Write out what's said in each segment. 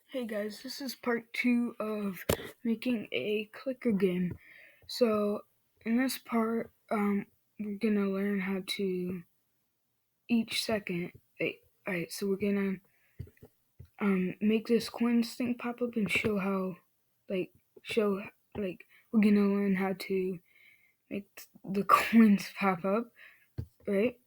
Hey guys, this is part 2 of making a clicker game. So in this part, we're gonna learn how to each second. Alright, so we're gonna make this coins thing pop up and show how, we're gonna learn how to make the coins pop up, right?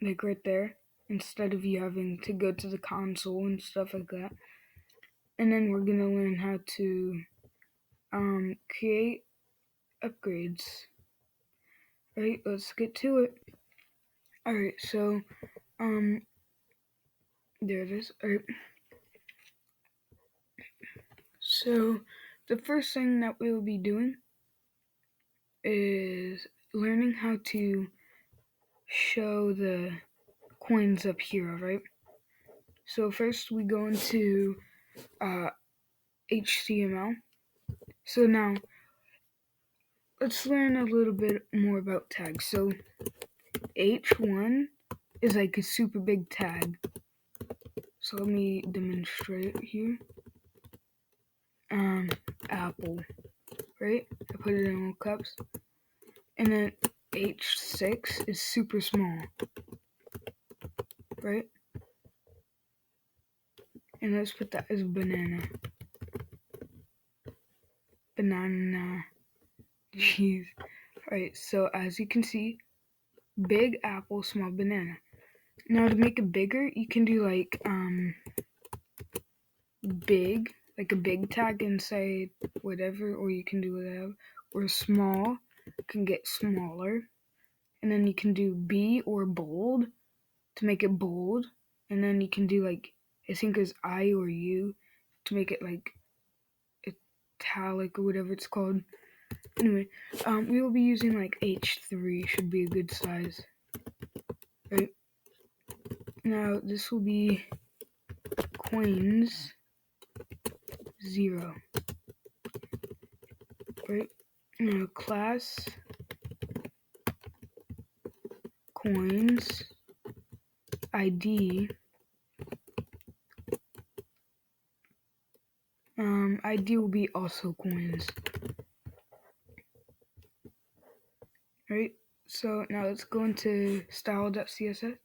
Like right there, instead of you having to go to the console and stuff like that. And then we're gonna learn how to create upgrades. Alright, let's get to it. Alright, so there it is. Alright. So the first thing that we will be doing is learning how to show the coins up here, right? So first we go into HTML. So now let's learn a little bit more about tags. So H1 is like a super big tag. So let me demonstrate here. Apple, right? I put it in all caps. And then H6 is super small, right? And let's put that as banana. Banana. Jeez. Alright, so as you can see, big apple, small banana. Now to make it bigger, you can do like big, like a big tag inside whatever, or you can do whatever. Or small can get smaller. And then you can do B or bold to make it bold. And then you can do like, I think it's I or U to make it like italic or whatever it's called. Anyway, we will be using like H3 should be a good size. Right? Now this will be coins 0. Right? Now class coins ID ID will be also coins. Right? So now let's go into style.css.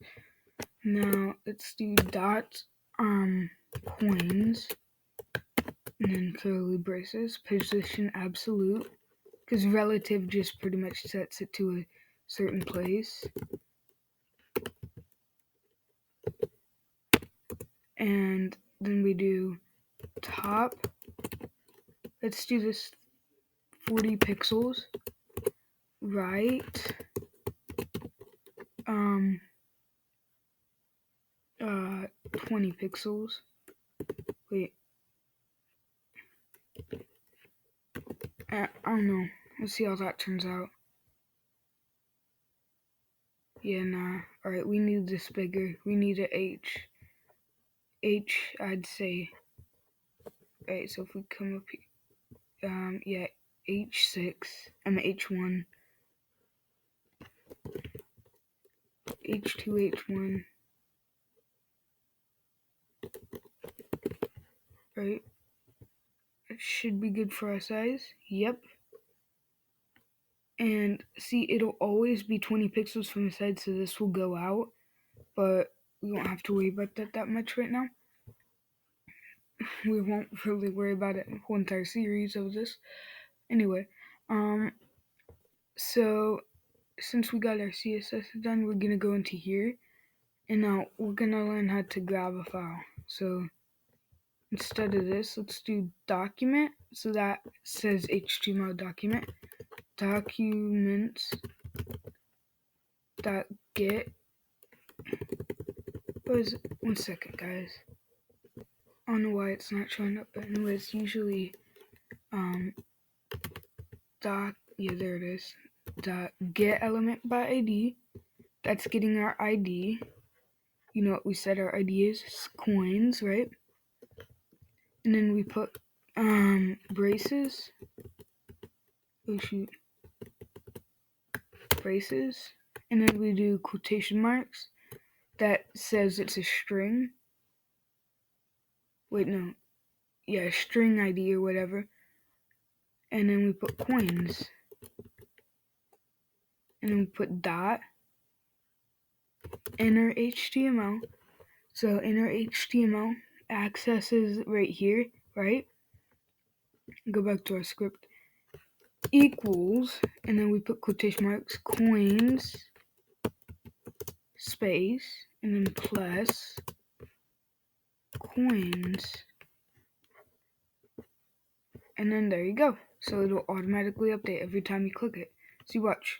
Now let's do dot coins and then curly braces, position absolute, because relative just pretty much sets it to a certain place. And then we do top, let's do this 40 pixels, right, 20 pixels, wait, I don't know, let's see how that turns out. Yeah, nah, alright, we need this bigger, we need an H, I'd say. Alright, so if we come up here, yeah, H6, H1, H2, H1, right? It should be good for our size. Yep. And see, it'll always be 20 pixels from the side, so this will go out, but we won't have to worry about that much right now. We won't really worry about it in a whole entire series of this. Anyway, so since we got our CSS done, we're gonna go into here, and now we're gonna learn how to grab a file. So instead of this, let's do document. So that says HTML document. Documents dot get. What is it? 1 second, guys. I don't know why it's not showing up, but anyways, usually yeah, there it is. Dot get element by ID. That's getting our ID. You know what we said our ID is? It's coins, right? And then we put braces. Oh shoot. Braces. And then we do quotation marks that says it's a string. wait, no, yeah, string ID or whatever, and then we put coins, and then we put dot inner HTML. So inner HTML accesses right here, right? Go back to our script. Equals, and then we put quotation marks, coins, space, and then plus coins. And then there you go. So it'll automatically update every time you click it. See, watch.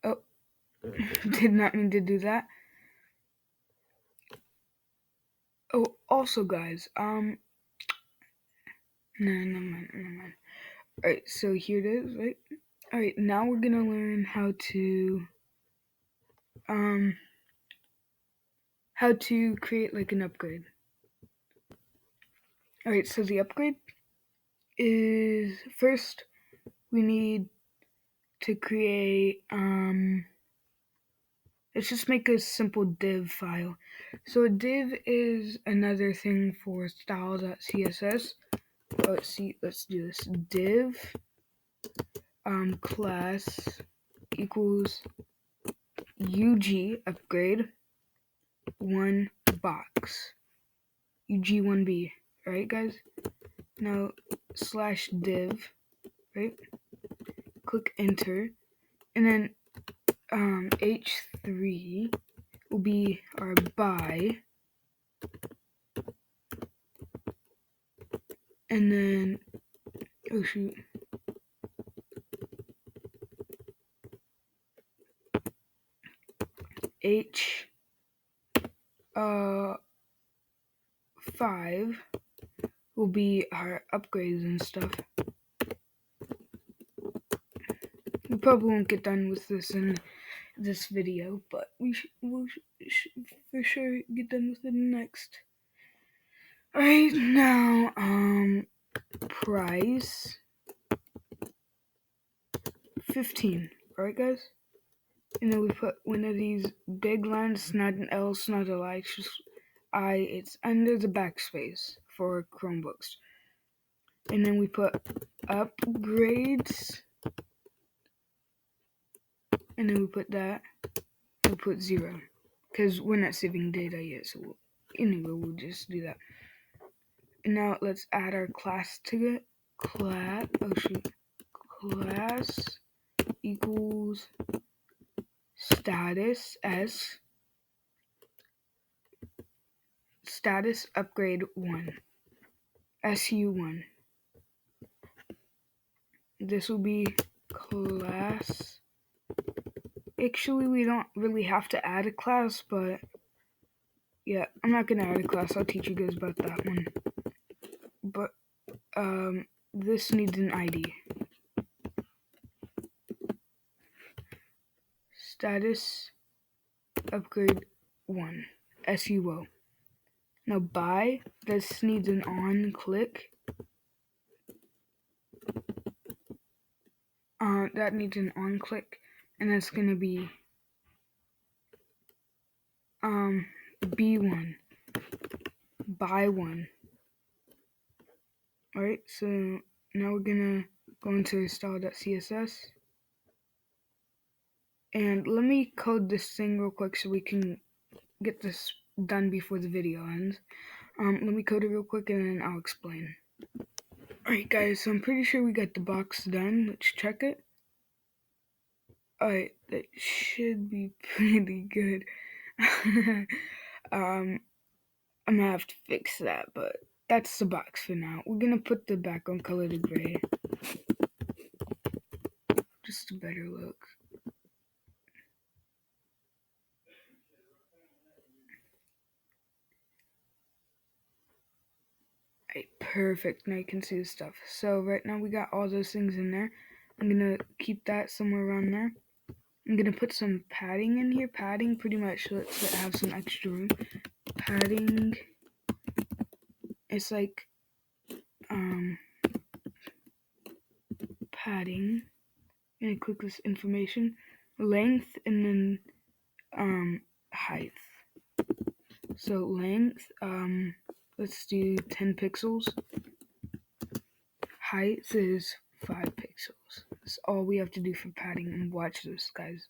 Oh, did not mean to do that. Oh, also guys, no, never mind. Alright, so here it is, right? Alright, now we're gonna learn how to create like an upgrade. Alright, so the upgrade is first we need to create let's just make a simple div file. So a div is another thing for style.css. Let's do this. Div class equals UG upgrade 1 box. UG1B, right guys? Now slash div, right? Click enter, and then H3 will be our buy, and then oh shoot, H 5 will be our upgrades and stuff. We probably won't get done with this in this video, but we'll for sure get done with it next. Alright, now price 15. Alright guys? And then we put one of these big lines, not an L, it's not a lie, it's just I, it's under the backspace for Chromebooks. And then we put upgrades, and then we put that, and we put 0, because we're not saving data yet, so anyway, we'll just do that. And now let's add our class to it. Class equals status s status upgrade 1 su1. This will be class. Actually, we don't really have to add a class, but yeah, I'm not gonna add a class. I'll teach you guys about that one. But this needs an ID. Status upgrade 1 SUO. Now buy, this needs an on click. That needs an on click, and that's gonna be B1 buy 1. Alright, so now we're gonna go into style.css, and let me code this thing real quick so we can get this done before the video ends. Let me code it real quick and then I'll explain. Alright guys, so I'm pretty sure we got the box done. Let's check it. Alright, that should be pretty good. I'm gonna have to fix that, but that's the box for now. We're gonna put the background color to gray. Just a better look. Alright, perfect. Now you can see the stuff. So right now we got all those things in there. I'm gonna keep that somewhere around there. I'm gonna put some padding in here. Padding pretty much lets it have some extra room. Padding, it's like padding. I'm gonna click this information, length, and then height. So length, let's do 10 pixels. Height is 5 pixels. That's all we have to do for padding, and watch this, guys.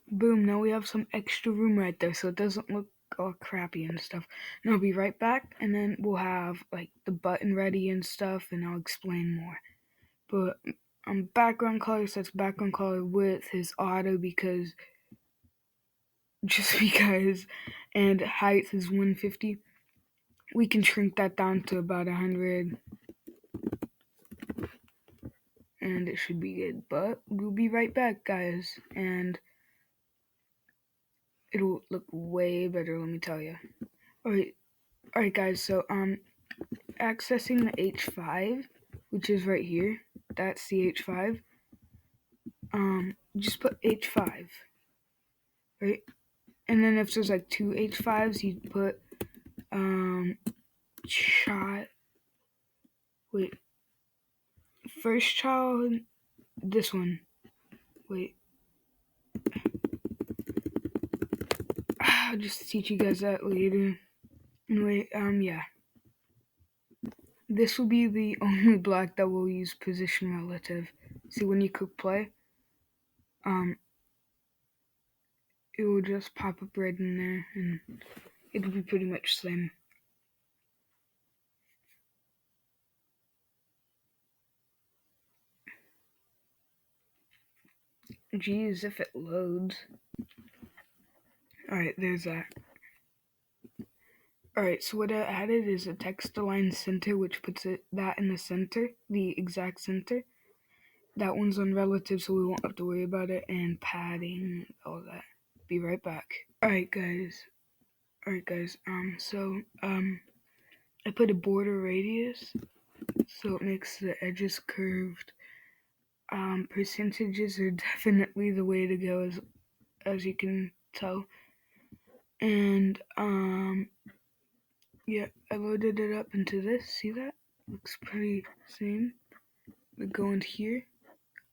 Boom, now we have some extra room right there, so it doesn't look all crappy and stuff. And I'll be right back, and then we'll have like the button ready and stuff, and I'll explain more. But background color sets background color width is auto because and height is 150. We can shrink that down to about 100, and it should be good. But we'll be right back, guys, and it'll look way better, let me tell you. Alright guys, so accessing the H5, which is right here, that's the H5. Just put H5, right? And then if there's like two H5s, you put first child, this one. I'll just teach you guys that later. Anyway, yeah. This will be the only block that will use position relative. See, when you click play, it will just pop up red in there, and it'll be pretty much the same. Geez, if it loads. Alright, there's that. Alright, so what I added is a text align center, which puts that in the center, the exact center. That one's on relative, so we won't have to worry about it, and padding, all that. Be right back. Alright guys, so I put a border radius, so it makes the edges curved. Percentages are definitely the way to go, as you can tell. And yeah, I loaded it up into this. See that? Looks pretty same. We go into here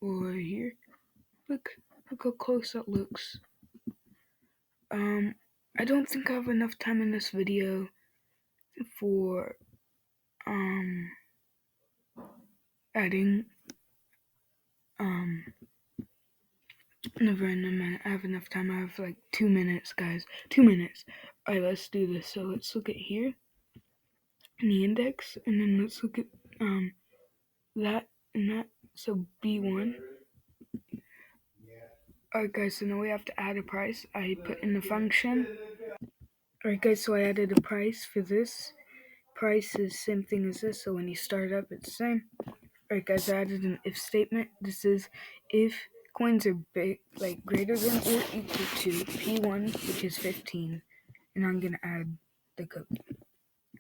or here. Look how close that looks. I don't think I have enough time in this video for adding never mind, I have enough time. I have like 2 minutes, guys. 2 minutes. Alright, let's do this. So let's look at here in the index, and then let's look at that and that. So B1. Alright guys, so now we have to add a price. I put in the function. Alright guys, so I added a price for this. Price is same thing as this, so when you start up, it's the same. Alright guys, I added an if statement. This is if coins are greater than or equal to P1, which is 15. And I'm gonna add the code.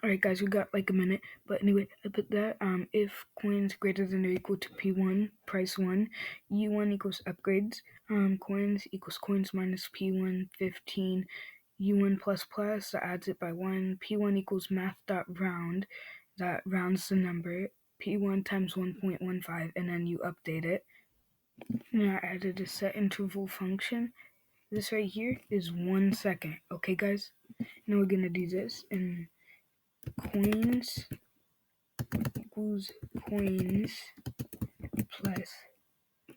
Alright guys, we got like a minute, but anyway, I put that, if coins greater than or equal to P1, price 1, U1 equals upgrades, coins equals coins minus P1, 15, U1 plus plus, that adds it by 1, P1 equals math.round, that rounds the number, P1 times 1.15, and then you update it. And I added a set interval function. This right here is 1 second, okay guys? Now we're gonna do this, and coins equals coins plus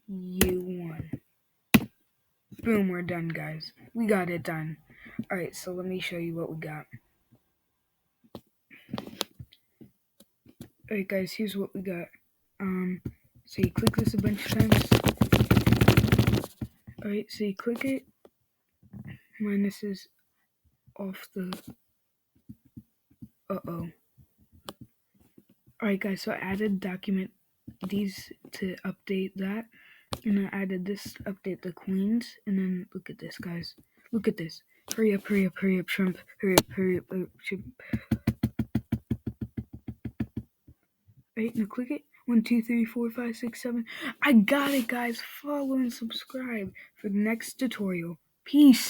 U1. Boom, we're done, guys. We got it done. Alright, so let me show you what we got. Alright guys, here's what we got. So you click this a bunch of times. Alright, so you click it. Minus is off the... Alright guys, so I added document these to update that. And I added this to update the coins. And then look at this, guys. Look at this. Hurry up, shrimp. Hurry up, shrimp. Right, now click it. 1, 2, 3, 4, 5, 6, 7. I got it, guys. Follow and subscribe for the next tutorial. Peace.